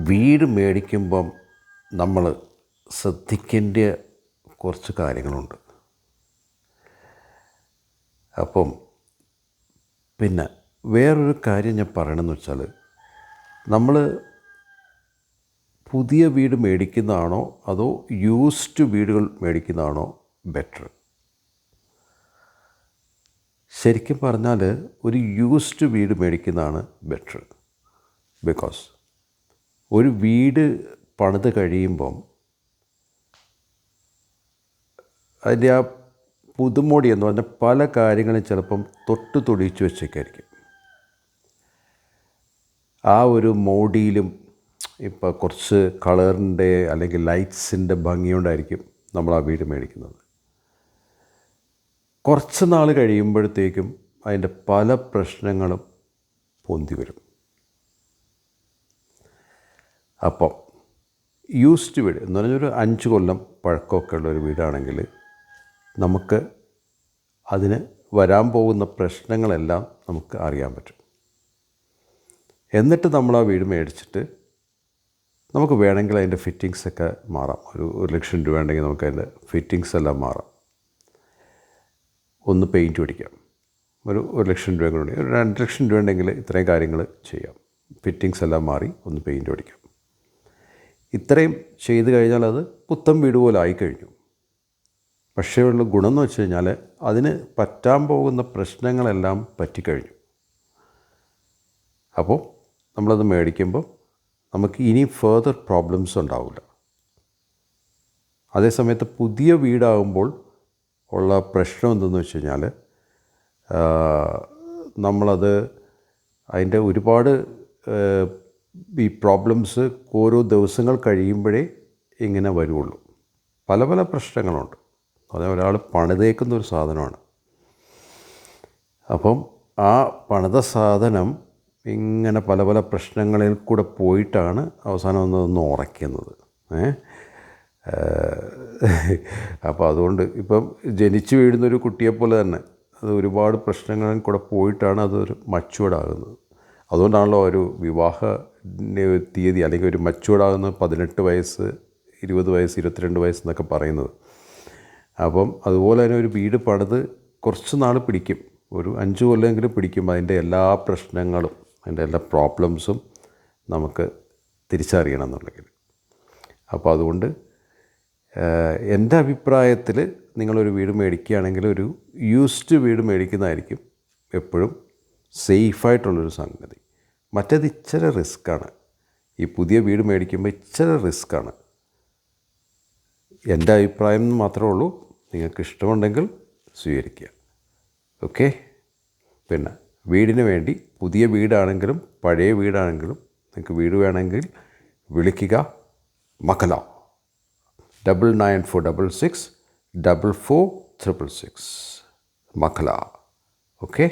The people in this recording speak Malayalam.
വീട് മേടിക്കുമ്പം നമ്മൾ ശ്രദ്ധിക്കേണ്ട കുറച്ച് കാര്യങ്ങളുണ്ട്. അപ്പം പിന്നെ വേറൊരു കാര്യം ഞാൻ പറയണമെന്ന് വെച്ചാൽ, നമ്മൾ പുതിയ വീട് മേടിക്കുന്നതാണോ അതോ യൂസ്ഡ് വീടുകൾ മേടിക്കുന്നതാണോ ബെറ്റർ? ശരിക്കും പറഞ്ഞാൽ ഒരു യൂസ്ഡ് വീട് മേടിക്കുന്നതാണ് ബെറ്റർ. ബിക്കോസ് ഒരു വീട് പണിത് കഴിയുമ്പം അതിൻ്റെ ആ പുതുമോടി എന്ന് പറഞ്ഞാൽ പല കാര്യങ്ങളും ചിലപ്പം തൊട്ട് തൊടിയിച്ച് വെച്ചേക്കായിരിക്കും. ആ ഒരു മോഡിയിലും ഇപ്പോൾ കുറച്ച് കളറിൻ്റെ അല്ലെങ്കിൽ ലൈറ്റ്സിൻ്റെ ഭംഗിയോണ്ടായിരിക്കും നമ്മൾ ആ വീട് മേടിക്കുന്നത്. കുറച്ച് നാൾ കഴിയുമ്പോഴത്തേക്കും അതിൻ്റെ പല പ്രശ്നങ്ങളും പൊന്തി വരും. അപ്പം യൂസ്ഡ് വീട് എന്ന് പറഞ്ഞാൽ ഒരു 5 കൊല്ലം പഴക്കമൊക്കെ ഉള്ളൊരു വീടാണെങ്കിൽ നമുക്ക് അതിന് വരാൻ പോകുന്ന പ്രശ്നങ്ങളെല്ലാം നമുക്ക് അറിയാൻ പറ്റും. എന്നിട്ട് നമ്മൾ ആ വീട് മേടിച്ചിട്ട് നമുക്ക് വേണമെങ്കിൽ അതിൻ്റെ ഫിറ്റിങ്സൊക്കെ മാറാം. ഒരു 1,00,000 രൂപ ഉണ്ടെങ്കിൽ നമുക്ക് അതിൻ്റെ ഫിറ്റിങ്സ് എല്ലാം മാറാം. ഒന്ന് പെയിൻറ്റ് അടിക്കാം. ഒരു 1,00,000 രൂപ കൂടി, ഒരു 2,00,000 രൂപ ഉണ്ടെങ്കിൽ ഇത്രയും കാര്യങ്ങൾ ചെയ്യാം. ഫിറ്റിങ്സ് എല്ലാം മാറി ഒന്ന് പെയിൻറ്റ് അടിക്കാം. ഇത്രയും ചെയ്ത് കഴിഞ്ഞാൽ അത് പുത്തൻ വീട് പോലെ ആയിക്കഴിഞ്ഞു. പക്ഷേ ഉള്ള ഗുണം എന്ന് വെച്ച് കഴിഞ്ഞാൽ അതിന് പറ്റാൻ പോകുന്ന പ്രശ്നങ്ങളെല്ലാം പറ്റിക്കഴിഞ്ഞു. അപ്പോൾ നമ്മളത് മേടിക്കുമ്പോൾ നമുക്ക് ഇനി ഫർദർ പ്രോബ്ലംസ് ഉണ്ടാവില്ല. അതേസമയത്ത് പുതിയ വീടാകുമ്പോൾ ഉള്ള പ്രശ്നം എന്തെന്ന് വെച്ച് കഴിഞ്ഞാൽ നമ്മളത് അതിൻ്റെ ഒരുപാട് ഈ പ്രോബ്ലംസ് ഓരോ ദിവസങ്ങൾ കഴിയുമ്പോഴേ ഇങ്ങനെ വരുള്ളൂ. പല പല പ്രശ്നങ്ങളുണ്ട്. അത് ഒരാൾ പണിതേക്കുന്നൊരു സാധനമാണ്. അപ്പം ആ പണിത സാധനം ഇങ്ങനെ പല പല പ്രശ്നങ്ങളിൽ കൂടെ പോയിട്ടാണ് അവസാനം ഒന്ന് ഉറയ്ക്കുന്നത്. അപ്പോൾ അതുകൊണ്ട് ഇപ്പം ജനിച്ചു വീഴുന്നൊരു കുട്ടിയെപ്പോലെ തന്നെ അത് ഒരുപാട് പ്രശ്നങ്ങളിൽ കൂടെ പോയിട്ടാണ് അതൊരു മച്ചുവേർഡാകുന്നത്. അതുകൊണ്ടാണല്ലോ ഒരു വിവാഹ തീയതി അല്ലെങ്കിൽ ഒരു മച്ചുവേർഡാകുന്നത് 18 വയസ്സ്, 20 വയസ്സ്, 22 വയസ്സ് എന്നൊക്കെ പറയുന്നത്. അപ്പം അതുപോലെ തന്നെ ഒരു വീട് പണിത് കുറച്ച് നാൾ പിടിക്കും, ഒരു 5 കൊല്ലമെങ്കിലും പിടിക്കും അതിൻ്റെ എല്ലാ പ്രശ്നങ്ങളും അതിൻ്റെ എല്ലാ പ്രോബ്ലംസും നമുക്ക് തിരിച്ചറിയണം എന്നുണ്ടെങ്കിൽ. അപ്പോൾ അതുകൊണ്ട് എൻ്റെ അഭിപ്രായത്തിൽ നിങ്ങളൊരു വീട് മേടിക്കുകയാണെങ്കിൽ ഒരു യൂസ്ഡ് വീട് മേടിക്കുന്നതായിരിക്കും എപ്പോഴും സേഫായിട്ടുള്ളൊരു സംഗതി. മറ്റേത് ഇച്ചിരി റിസ്ക്കാണ്. ഈ പുതിയ വീട് മേടിക്കുമ്പോൾ ഇച്ചിരി റിസ്ക്കാണ്. എൻ്റെ അഭിപ്രായം മാത്രമേ ഉള്ളൂ. നിങ്ങൾക്ക് ഇഷ്ടമുണ്ടെങ്കിൽ സ്വീകരിക്കുക. ഓക്കെ. പിന്നെ വീടിന് വേണ്ടി പുതിയ വീടാണെങ്കിലും പഴയ വീടാണെങ്കിലും നിങ്ങൾക്ക് വീട് വേണമെങ്കിൽ വിളിക്കുക. മക്കല 9946644666 മക്കല. ഓക്കെ.